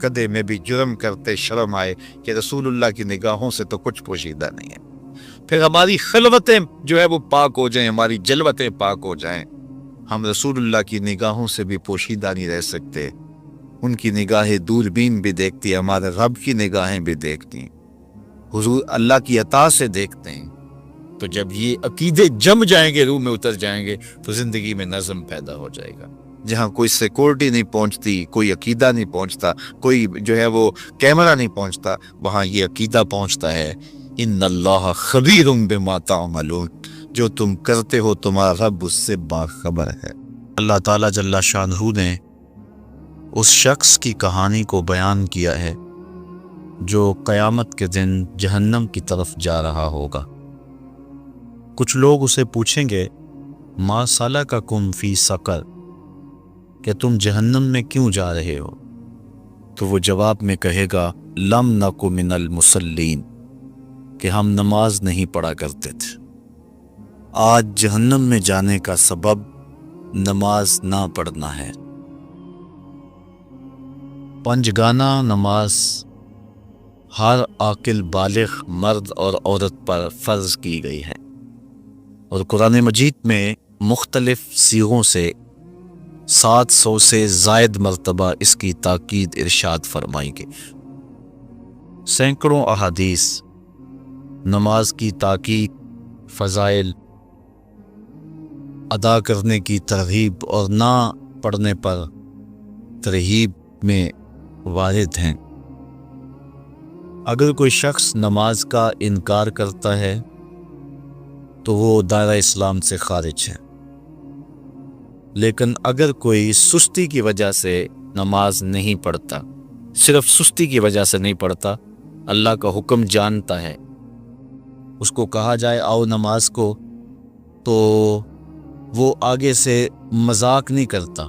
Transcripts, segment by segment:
کدے میں بھی جرم کرتے شرم آئے کہ رسول اللہ کی نگاہوں سے تو کچھ پوشیدہ نہیں ہے. پھر ہماری خلوتیں جو ہے وہ پاک ہو جائیں، ہماری جلوتیں پاک ہو جائیں، ہم رسول اللہ کی نگاہوں سے بھی پوشیدہ نہیں رہ سکتے. ان کی نگاہیں دوربین بھی دیکھتی، ہمارے رب کی نگاہیں بھی دیکھتی، حضور اللہ کی عطا سے دیکھتے ہیں. تو جب یہ عقیدے جم جائیں گے، روح میں اتر جائیں گے، تو زندگی میں نظم پیدا ہو جائے گا. جہاں کوئی سیکورٹی نہیں پہنچتی، کوئی عقیدہ نہیں پہنچتا، کوئی جو ہے وہ کیمرہ نہیں پہنچتا، وہاں یہ عقیدہ پہنچتا ہے. ان اللہ خبیر بما تعملون، جو تم کرتے ہو تمہارا رب اس سے باخبر ہے. اللہ تعالیٰ جل شانہ نے اس شخص کی کہانی کو بیان کیا ہے جو قیامت کے دن جہنم کی طرف جا رہا ہوگا. کچھ لوگ اسے پوچھیں گے ما سلککم فی سقر، کہ تم جہنم میں کیوں جا رہے ہو؟ تو وہ جواب میں کہے گا لم نک من المصلین، کہ ہم نماز نہیں پڑھا کرتے تھے. آج جہنم میں جانے کا سبب نماز نہ پڑھنا ہے. پنجگانہ نماز ہر عاقل بالغ مرد اور عورت پر فرض کی گئی ہے، اور قرآن مجید میں مختلف صیغوں سے 700 سے زائد مرتبہ اس کی تاکید ارشاد فرمائی گئی. سینکڑوں احادیث نماز کی تاکید، فضائل، ادا کرنے کی ترغیب اور نہ پڑھنے پر ترہیب میں وارد ہیں. اگر کوئی شخص نماز کا انکار کرتا ہے تو وہ دائرہ اسلام سے خارج ہے، لیکن اگر کوئی سستی کی وجہ سے نماز نہیں پڑھتا، صرف سستی کی وجہ سے نہیں پڑھتا، اللہ کا حکم جانتا ہے، اس کو کہا جائے آؤ نماز کو، تو وہ آگے سے مذاق نہیں کرتا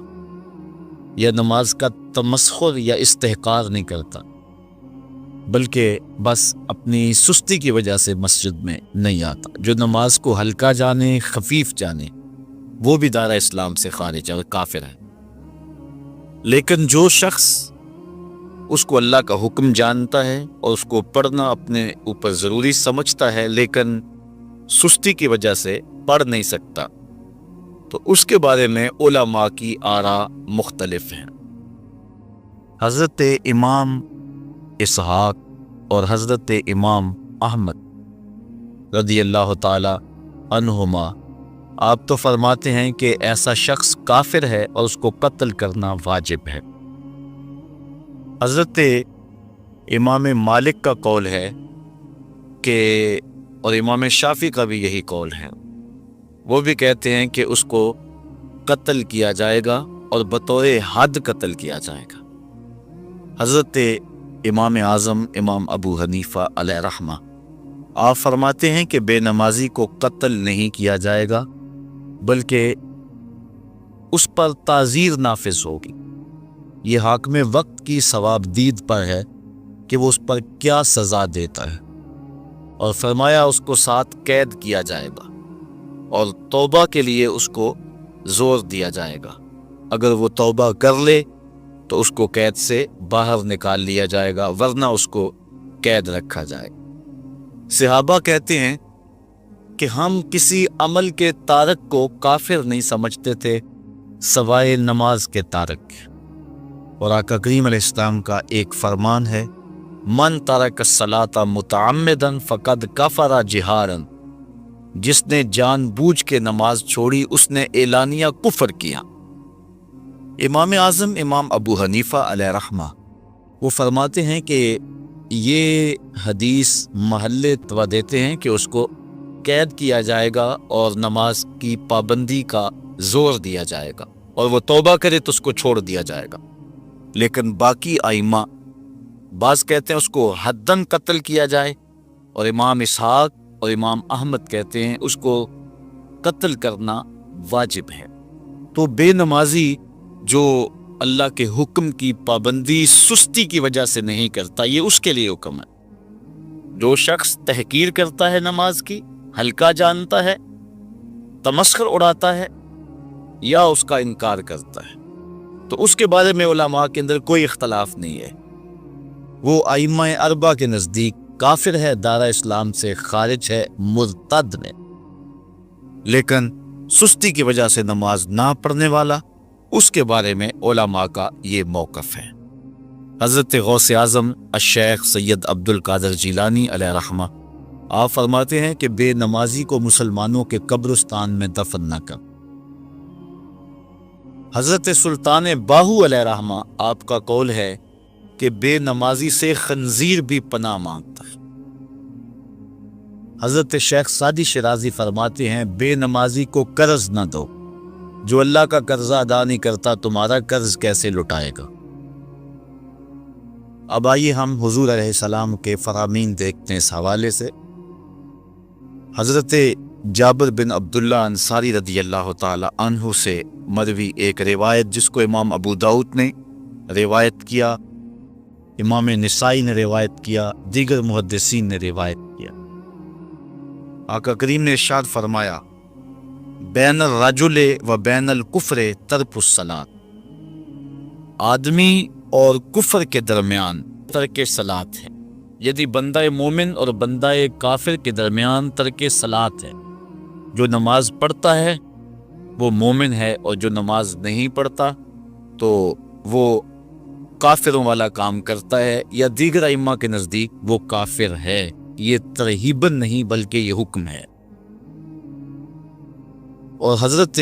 یا نماز کا تمسخر یا استحقار نہیں کرتا، بلکہ بس اپنی سستی کی وجہ سے مسجد میں نہیں آتا. جو نماز کو ہلکا جانے، خفیف جانے، وہ بھی دائرہ اسلام سے خارج ہے اور کافر ہے. لیکن جو شخص اس کو اللہ کا حکم جانتا ہے اور اس کو پڑھنا اپنے اوپر ضروری سمجھتا ہے، لیکن سستی کی وجہ سے پڑھ نہیں سکتا، تو اس کے بارے میں علماء کی آراء مختلف ہیں. حضرت امام اسحاق اور حضرت امام احمد رضی اللہ تعالی عنہما آپ تو فرماتے ہیں کہ ایسا شخص کافر ہے اور اس کو قتل کرنا واجب ہے. حضرت امام مالک کا قول ہے کہ، اور امام شافعی کا بھی یہی قول ہے، وہ بھی کہتے ہیں کہ اس کو قتل کیا جائے گا اور بطور حد قتل کیا جائے گا. حضرت امام اعظم امام ابو حنیفہ علیہ رحمہ آپ فرماتے ہیں کہ بے نمازی کو قتل نہیں کیا جائے گا، بلکہ اس پر تعزیر نافذ ہوگی. یہ حاکم وقت کی ثواب دید پر ہے کہ وہ اس پر کیا سزا دیتا ہے، اور فرمایا اس کو 7 قید کیا جائے گا اور توبہ کے لیے اس کو زور دیا جائے گا. اگر وہ توبہ کر لے تو اس کو قید سے باہر نکال لیا جائے گا، ورنہ اس کو قید رکھا جائے گا. صحابہ کہتے ہیں کہ ہم کسی عمل کے تارک کو کافر نہیں سمجھتے تھے سوائے نماز کے تارک. اور آقا کریم علیہ السلام کا ایک فرمان ہے من ترک الصلاۃ متعمدا فقد کفر جہارا، جس نے جان بوجھ کے نماز چھوڑی اس نے اعلانیہ کفر کیا. امام اعظم امام ابو حنیفہ علیہ رحمہ وہ فرماتے ہیں کہ یہ حدیث محلے توا دیتے ہیں کہ اس کو قید کیا جائے گا اور نماز کی پابندی کا زور دیا جائے گا، اور وہ توبہ کرے تو اس کو چھوڑ دیا جائے گا. لیکن باقی ائمہ بعض کہتے ہیں اس کو حداً قتل کیا جائے، اور امام اسحاق اور امام احمد کہتے ہیں اس کو قتل کرنا واجب ہے. تو بے نمازی جو اللہ کے حکم کی پابندی سستی کی وجہ سے نہیں کرتا، یہ اس کے لیے حکم ہے. جو شخص تحقیر کرتا ہے نماز کی، ہلکا جانتا ہے، تمسخر اڑاتا ہے یا اس کا انکار کرتا ہے، تو اس کے بارے میں علماء کے اندر کوئی اختلاف نہیں ہے وہ ائمہ اربع کے نزدیک کافر ہے، دارا اسلام سے خارج ہے، مرتد ہے۔ لیکن سستی کی وجہ سے نماز نہ پڑھنے والا، اس کے بارے میں علماء کا یہ موقف ہے۔ حضرت غوث اعظم الشیخ سید عبد القادر جیلانی علیہ رحمہ آپ فرماتے ہیں کہ بے نمازی کو مسلمانوں کے قبرستان میں دفن نہ کر۔ حضرت سلطان باہو علیہ رحمہ آپ کا قول ہے کہ بے نمازی سے خنزیر بھی پناہ مانگتا ہے۔ حضرت شیخ سعدی شیرازی فرماتے ہیں بے نمازی کو قرض نہ دو، جو اللہ کا قرضہ ادا نہیں کرتا تمہارا قرض کیسے لٹائے گا۔ اب آئیے ہم حضور علیہ السلام کے فرامین دیکھتے ہیں اس حوالے سے۔ حضرت جابر بن عبداللہ انصاری رضی اللہ تعالی عنہ سے مروی ایک روایت جس کو امام ابو داؤد نے روایت کیا، امام نسائی نے روایت کیا، دیگر محدثین نے روایت کیا۔ آقا کریم نے ارشاد فرمایا بین الرجل و بین الکفر ترک الصلاۃ، آدمی اور کفر کے درمیان ترک صلاۃ ہے، یعنی بندہ مومن اور بندہ کافر کے درمیان ترک صلاۃ ہے۔ جو نماز پڑھتا ہے وہ مومن ہے، اور جو نماز نہیں پڑھتا تو وہ کافروں والا کام کرتا ہے، یا دیگر ائمہ کے نزدیک وہ کافر ہے۔ یہ ترہیباً نہیں بلکہ یہ حکم ہے۔ اور حضرت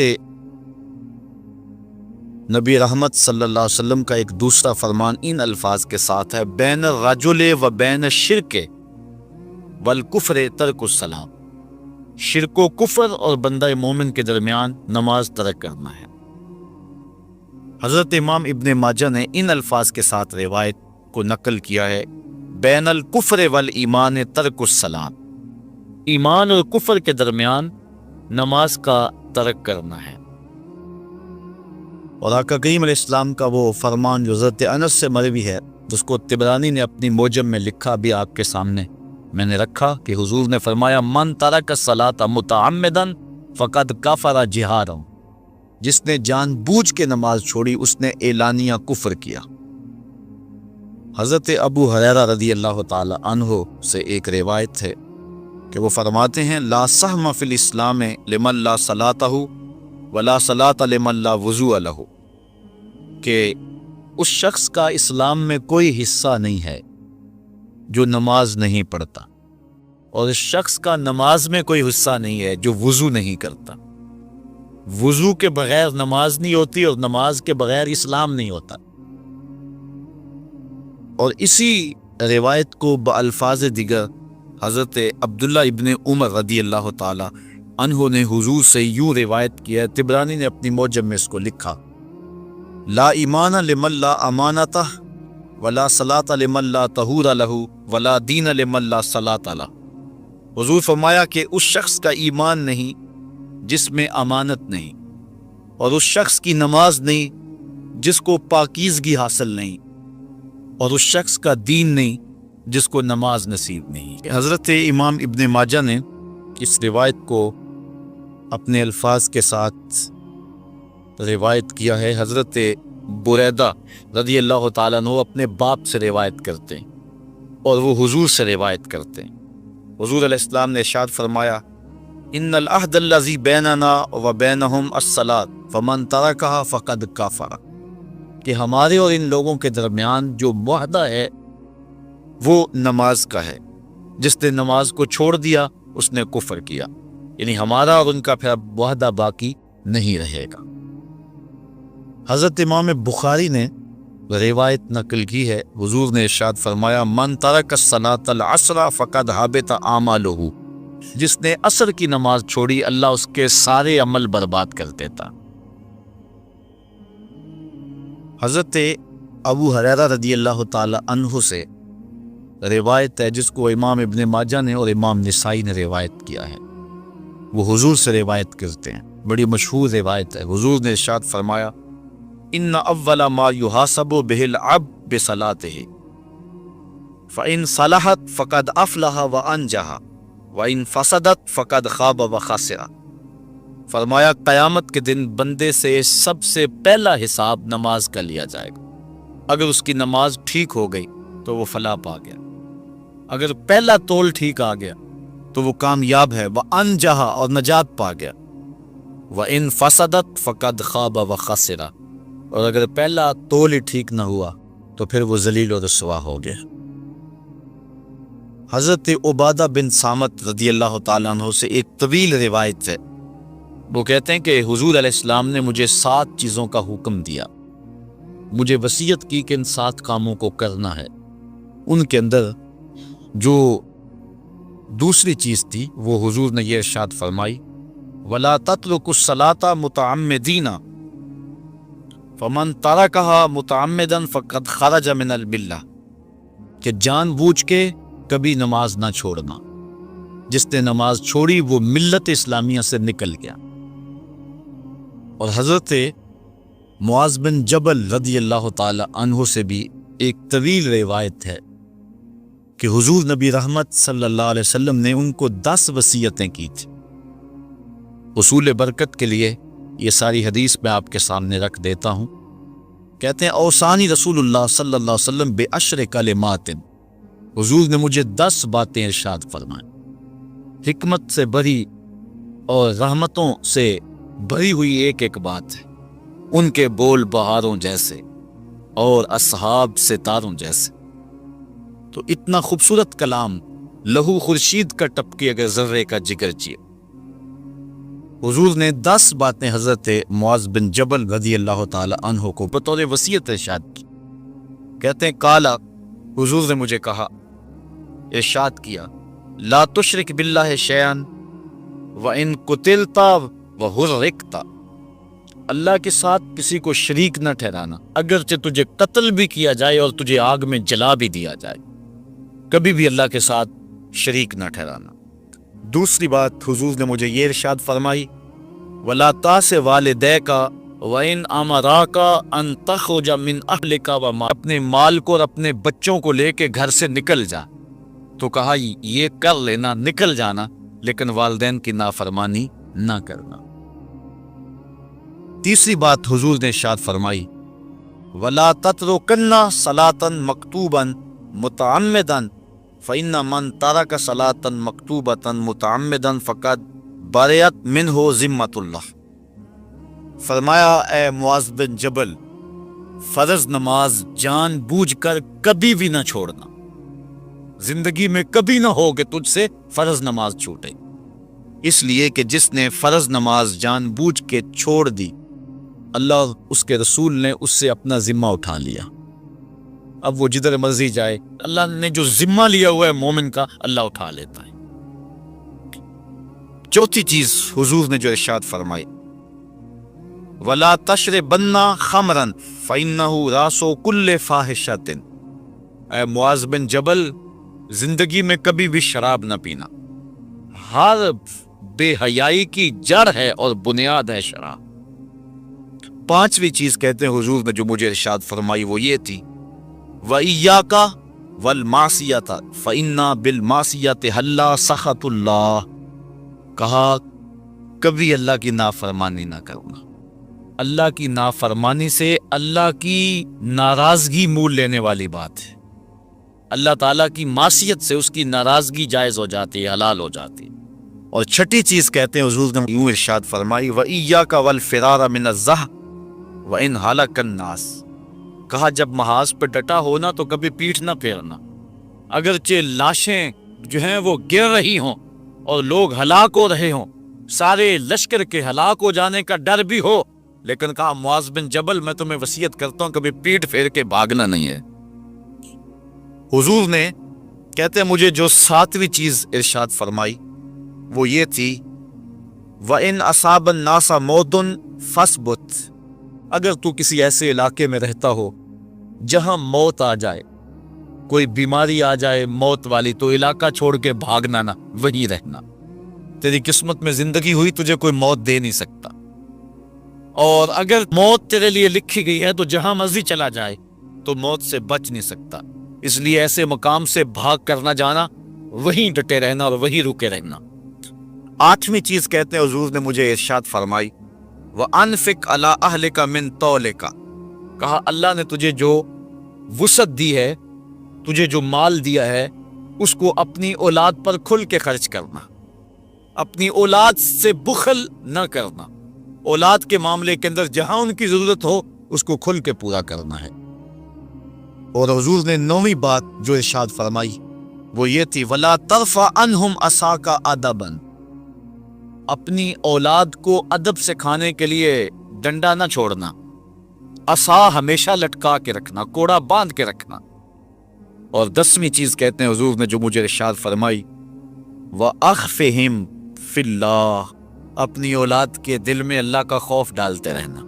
نبی رحمت صلی اللہ علیہ وسلم کا ایک دوسرا فرمان ان الفاظ کے ساتھ ہے بین الرجل و بین الشرک والکفر ترک الصلاۃ، شرک و کفر اور بندہ مومن کے درمیان نماز ترک کرنا ہے۔ حضرت امام ابن ماجہ نے ان الفاظ کے ساتھ روایت کو نقل کیا ہے بین الکفر والایمان ترک الصلاۃ، ایمان اور کفر کے درمیان نماز کا ترک کرنا ہے۔ اور آقا کریم علیہ السلام کا وہ فرمان جو حضرت انس سے مروی ہے، جس کو طبرانی نے اپنی موجم میں لکھا، بھی آپ کے سامنے میں نے رکھا، کہ حضور نے فرمایا من ترک الصلاۃ متعمدا فقد کفر جہارا، جس نے جان بوجھ کے نماز چھوڑی اس نے اعلانیہ کفر کیا۔ حضرت ابو ہریرہ رضی اللہ تعالی عنہ سے ایک روایت ہے کہ وہ فرماتے ہیں لا سہم فی الاسلام لمن لا صلاۃ ولا صلاۃ لمن لا وضوء لہ، کہ اس شخص کا اسلام میں کوئی حصہ نہیں ہے جو نماز نہیں پڑھتا، اور اس شخص کا نماز میں کوئی حصہ نہیں ہے جو وضو نہیں کرتا۔ وضو کے بغیر نماز نہیں ہوتی، اور نماز کے بغیر اسلام نہیں ہوتا۔ اور اسی روایت کو بالفاظ دیگر حضرت عبداللہ ابن عمر رضی اللہ تعالی عنہ نے حضور سے یوں روایت کیا ہے، طبرانی نے اپنی موجم میں اس کو لکھا لا ایمان لمن لا امانتہ ولا صلاۃ لمن لا طہور لہ ولا دین لمن لا صلاۃ لہ۔ حضور فرمایا کہ اس شخص کا ایمان نہیں جس میں امانت نہیں، اور اس شخص کی نماز نہیں جس کو پاکیزگی حاصل نہیں، اور اس شخص کا دین نہیں جس کو نماز نصیب نہیں۔ حضرت امام ابن ماجہ نے اس روایت کو اپنے الفاظ کے ساتھ روایت کیا ہے۔ حضرت بریدہ رضی اللہ تعالیٰ عنہ اپنے باپ سے روایت کرتے ہیں، اور وہ حضور سے روایت کرتے ہیں۔ حضور علیہ السلام نے ارشاد فرمایا ان العہد الذی بیننا و بینہم الصلاۃ فمن ترکہا فقد کفر، کہ ہمارے اور ان لوگوں کے درمیان جو معاہدہ ہے وہ نماز کا ہے، جس نے نماز کو چھوڑ دیا اس نے کفر کیا، یعنی ہمارا اور ان کا پھر اب معاہدہ باقی نہیں رہے گا۔ حضرت امام بخاری نے روایت نقل کی ہے، حضور نے ارشاد فرمایا من ترک الصلاۃ العصر فقد حبط اعمالہ، جس نے عصر کی نماز چھوڑی اللہ اس کے سارے عمل برباد کر دیتا۔ حضرت ابو ہریرہ رضی اللہ تعالی عنہ سے روایت ہے جس کو امام ابن ماجہ نے اور امام نسائی نے روایت کیا ہے، وہ حضور سے روایت کرتے ہیں، بڑی مشہور روایت ہے۔ حضور نے ارشاد فرمایا ان اول ما یحاسب بہ العبد بصلاتہ فان صلحت فقد افلح وانجح وان فسدت فقد خاب وخسر۔ فرمایا قیامت کے دن بندے سے سب سے پہلا حساب نماز کا لیا جائے گا، اگر اس کی نماز ٹھیک ہو گئی تو وہ فلاح پا گیا، اگر پہلا تول ٹھیک آ گیا تو وہ کامیاب ہے، وہ انجہا اور نجات پا گیا، وَإِن فَسَدَتْ فَقَدْ خَابَ وَخَسِرَ، اور اگر پہلا تول ہی ٹھیک نہ ہوا تو پھر وہ ذلیل و رسوا ہو گیا۔ حضرت عبادہ بن صامت رضی اللہ تعالیٰ عنہ سے ایک طویل روایت ہے، وہ کہتے ہیں کہ حضور علیہ السلام نے مجھے 7 چیزوں کا حکم دیا، مجھے وصیت کی کہ ان 7 کاموں کو کرنا ہے۔ ان کے اندر جو دوسری چیز تھی وہ حضور نے یہ ارشاد فرمائی، وَلَا تَتْرُكُوا الصَّلَاةَ مُتَعَمِّدِينَ فَمَنْ تَرَكَهَا مُتَعَمِّدًا فَقَدْ خَرَجَ مِنَ الْمِلَّةِ، کہ جان بوجھ کے کبھی نماز نہ چھوڑنا، جس نے نماز چھوڑی وہ ملت اسلامیہ سے نکل گیا۔ اور حضرت معاذ بن جبل رضی اللہ تعالی عنہ سے بھی ایک طویل روایت ہے کہ حضور نبی رحمت صلی اللہ علیہ وسلم نے ان کو 10 وصیتیں کی تھی۔ حصول برکت کے لیے یہ ساری حدیث میں آپ کے سامنے رکھ دیتا ہوں۔ کہتے ہیں اوصانی رسول اللہ صلی اللہ علیہ وسلم بعشر کلمات، حضور نے مجھے 10 باتیں ارشاد فرمائیں، حکمت سے بھری اور رحمتوں سے بھری ہوئی ایک ایک بات ہے، ان کے بول بہاروں جیسے اور اصحاب ستاروں جیسے۔ تو اتنا خوبصورت کلام، لہو خورشید کا ٹپکی اگر ذرے کا جگر چیے۔ حضور نے 10 باتیں حضرت معاذ بن جبل رضی اللہ تعالی عنہ کو بطور وصیت ارشاد کی۔ کہتے ہیں کالا، حضور نے مجھے کہا، ارشاد کیا، لا تشرک باللہ شیئا وَإِن قُتِلْتَ وَحُرِّقْتَ، اللہ کے ساتھ کسی کو شریک نہ ٹھہرانا، اگرچہ تجھے قتل بھی کیا جائے اور تجھے آگ میں جلا بھی دیا جائے، کبھی بھی اللہ کے ساتھ شریک نہ ٹھہرانا۔ دوسری بات حضور نے مجھے یہ ارشاد فرمائی، وَلَا تَعْصِ وَالِدَيْكَ وَإِنْ أَمَرَاكَ أَن تَخْرُجَ مِنْ أَهْلِكَ وَمَالِكَ، اپنے مال کو اور اپنے بچوں کو لے کے گھر سے نکل جا، تو کہا یہ کر لینا، نکل جانا، لیکن والدین کی نافرمانی نہ کرنا۔ تیسری بات حضور نے ارشاد فرمائی، وَلَا تَتْرُكَنَّ صَلَاةً مَكْتُوبًا مُتَعَمِّدًا فَإِنَّ مَنْ تَرَكَ صَلَاةً مَكْتُوبَةً مُتَعَمِّدًا فَقَدْ بَرِئَتْ مِنْهُ ذِمَّةُ اللَّهِ، فرمایا اے معاذ بن جبل، فرض نماز جان بوجھ کر کبھی بھی نہ چھوڑنا، زندگی میں کبھی نہ ہو کہ تجھ سے فرض نماز چھوٹے، اس لیے کہ جس نے فرض نماز جان بوجھ کے چھوڑ دی، اللہ اس کے رسول نے اس سے اپنا ذمہ اٹھا لیا۔ اب وہ جدھر مرضی جائے، اللہ نے جو ذمہ لیا ہوا ہے مومن کا، اللہ اٹھا لیتا ہے۔ چوتھی چیز حضور نے جو ارشاد فرمائی، وَلَا تَشْرِبَنَّ خَمْرًا فَإِنَّهُ رَأْسُ كُلِّ فَاحِشَةٍ، اے معاذ بن جبل، زندگی میں کبھی بھی شراب نہ پینا، ہر بے حیائی کی جڑ ہے اور بنیاد ہے شراب۔ پانچویں چیز کہتے ہیں حضور نے جو مجھے ارشاد فرمائی وہ یہ تھی، وَإِيَّاكَ وَالْمَعْصِيَةَ فَإِنَّ بِالْمَعْصِيَةِ حَلَّ سَخَطُ اللَّهِ، کہا کبھی اللہ کی نافرمانی نہ کرنا، اللہ کی نافرمانی سے اللہ کی ناراضگی مول لینے والی بات ہے، اللہ تعالیٰ کی معصیت سے اس کی ناراضگی جائز ہو جاتی ہے، حلال ہو جاتی ہے۔ اور چھٹی چیز کہتے ہیں حضور نے یوں ارشاد فرمائی، وَإِيَّاكَ وَالْفِرَارَ مِنَ الزَّحْفِ وَإِنْ هَلَكَ النَّاسِ، کہا جب محاذ پہ ڈٹا ہونا تو کبھی پیٹھ نہ پھیرنا، اگرچہ لاشیں جو ہیں وہ گر رہی ہوں اور لوگ ہلاک ہو رہے ہوں، سارے لشکر کے ہلاک ہو جانے کا ڈر بھی ہو، لیکن کہا معاذ بن جبل میں تمہیں وصیت کرتا ہوں کبھی پیٹھ پھیر کے بھاگنا نہیں ہے۔ حضور نے کہتے ہیں مجھے جو 7ویں چیز ارشاد فرمائی وہ یہ تھی، وَإِنْ أَصَابَ النَّاسَ مَوْتٌ فَاثْبُتْ، اگر تو کسی ایسے علاقے میں رہتا ہو جہاں موت آ جائے، کوئی بیماری آ جائے موت والی، تو علاقہ چھوڑ کے بھاگنا نہ، وہیں رہنا، تیری قسمت میں زندگی ہوئی، تجھے کوئی موت دے نہیں سکتا، اور اگر موت تیرے لیے لکھی گئی ہے تو جہاں مرضی چلا جائے تو موت سے بچ نہیں سکتا، اس لیے ایسے مقام سے بھاگ کر نہ جانا، وہیں ڈٹے رہنا اور وہیں رکے رہنا۔ 8ویں چیز کہتے ہیں حضور نے مجھے ارشاد فرمائی، وَأَنفِقْ عَلَىٰ أَهْلِكَ مِن طَوْلِكَ، کہا اللہ نے تجھے جو وسعت دی ہے تجھے جو مال دیا ہے اس کو اپنی اولاد پر کھل کے خرچ کرنا، اپنی اولاد سے بخل نہ کرنا، اولاد کے معاملے کے اندر جہاں ان کی ضرورت ہو اس کو کھل کے پورا کرنا ہے۔ اور حضور نے 9ویں بات جو ارشاد فرمائی وہ یہ تھی وَلَا تَرْفَعْ عَنْهُمْ عَصَاكَ أَدَبًا، اپنی اولاد کو ادب سکھانے کے لیے ڈنڈا نہ چھوڑنا، عصا ہمیشہ لٹکا کے رکھنا، کوڑا باندھ کے رکھنا۔ اور 10ویں چیز کہتے ہیں حضور نے جو مجھے ارشاد فرمائی وَأَخْفِهِمْ فِي اللَّهِ، اپنی اولاد کے دل میں اللہ کا خوف ڈالتے رہنا،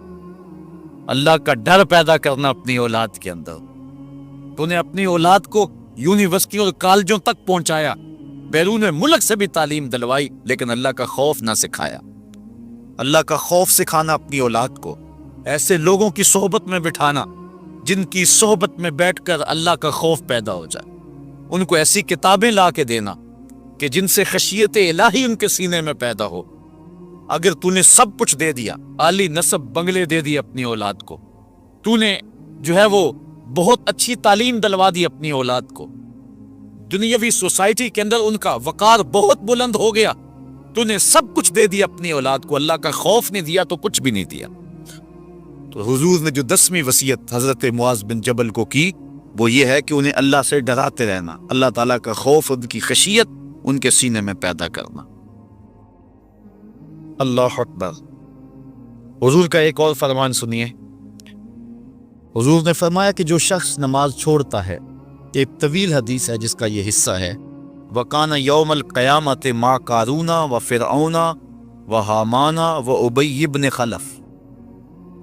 اللہ کا ڈر پیدا کرنا اپنی اولاد کے اندر۔ تو نے اپنی اولاد کو یونیورسٹیوں اور کالجوں تک پہنچایا، بیرون ملک سے بھی تعلیم دلوائی، لیکن اللہ کا خوف نہ سکھایا۔ اللہ کا خوف سکھانا اپنی اولاد کو، ایسے لوگوں کی صحبت میں بٹھانا جن کی صحبت میں بیٹھ کر اللہ کا خوف پیدا ہو جائے، ان کو ایسی کتابیں لا کے دینا کہ جن سے خشیت الہی ان کے سینے میں پیدا ہو۔ اگر تو نے سب کچھ دے دیا، عالی نسب بنگلے دے دی اپنی اولاد کو، تو نے جو ہے وہ بہت اچھی تعلیم دلوا دی اپنی اولاد کو، دنیاوی سوسائٹی کے اندر ان کا وقار بہت بلند ہو گیا، تو نے سب کچھ دے دیا اپنی اولاد کو، اللہ کا خوف نہیں دیا تو کچھ بھی نہیں دیا۔ تو حضور نے جو 10ویں وصیت حضرت معاذ بن جبل کو کی وہ یہ ہے کہ انہیں اللہ سے ڈراتے رہنا، اللہ تعالیٰ کا خوف، ان کی خشیت ان کے سینے میں پیدا کرنا۔ اللہ اکبر۔ حضور کا ایک اور فرمان سنیے، حضور نے فرمایا کہ جو شخص نماز چھوڑتا ہے، ایک طویل حدیث ہے جس کا یہ حصہ ہے، وَكَانَ يَوْمَ الْقِيَامَةِ مَعَ قَارُونَ وَفِرْعَوْنَ وَحَامَانَ وَأُبَيِّ بْنِ خَلَف،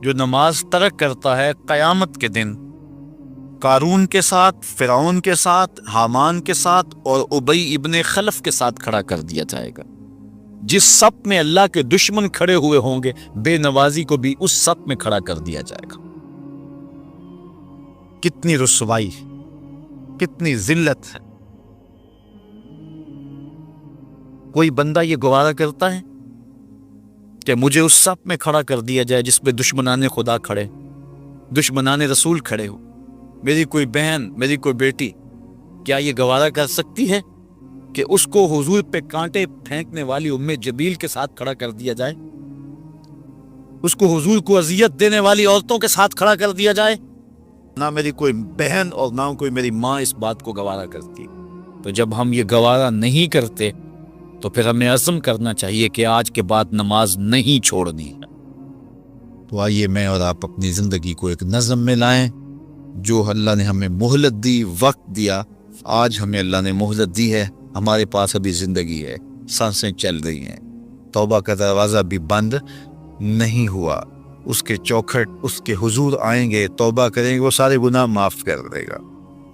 جو نماز ترک کرتا ہے قیامت کے دن قارون کے ساتھ، فرعون کے ساتھ، حامان کے ساتھ اور ابی ابن خلف کے ساتھ کھڑا کر دیا جائے گا۔ جس صف میں اللہ کے دشمن کھڑے ہوئے ہوں گے، بے نوازی کو بھی اس صف میں کھڑا کر دیا جائے گا۔ کتنی رسوائی، کتنی ذلت ہے۔ کوئی بندہ یہ گوارا کرتا ہے کہ مجھے اس صف میں کھڑا کر دیا جائے جس پہ دشمنان خدا کھڑے، دشمنان رسول کھڑے ہو، میری کوئی بہن، میری کوئی بیٹی کیا یہ گوارا کر سکتی ہے کہ اس کو حضور پہ کانٹے پھینکنے والی ام جبیل کے ساتھ کھڑا کر دیا جائے، اس کو حضور کو اذیت دینے والی عورتوں کے ساتھ کھڑا کر دیا جائے؟ نہ میری کوئی بہن اور نہ کوئی میری ماں اس بات کو گوارا کرتی۔ تو جب ہم یہ گوارا نہیں کرتے تو پھر ہمیں عزم کرنا چاہیے کہ آج کے بعد نماز نہیں چھوڑنی ہے۔ تو آئیے میں اور آپ اپنی زندگی کو ایک نظم میں لائیں۔ جو اللہ نے ہمیں مہلت دی، وقت دیا، آج ہمیں اللہ نے مہلت دی ہے، ہمارے پاس ابھی زندگی ہے، سانسیں چل رہی ہیں، توبہ کا دروازہ بھی بند نہیں ہوا، اس کے چوکھٹ، اس کے حضور آئیں گے، توبہ کریں گے، وہ سارے گناہ معاف کر دے گا۔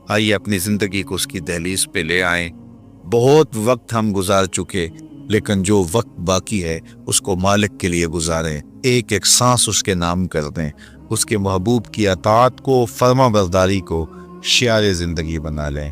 آئیے اپنی زندگی کو اس کی دہلیز پہ لے آئیں۔ بہت وقت ہم گزار چکے، لیکن جو وقت باقی ہے اس کو مالک کے لیے گزاریں، ایک ایک سانس اس کے نام کر دیں، اس کے محبوب کی اطاعت کو، فرما برداری کو شعار زندگی بنا لیں۔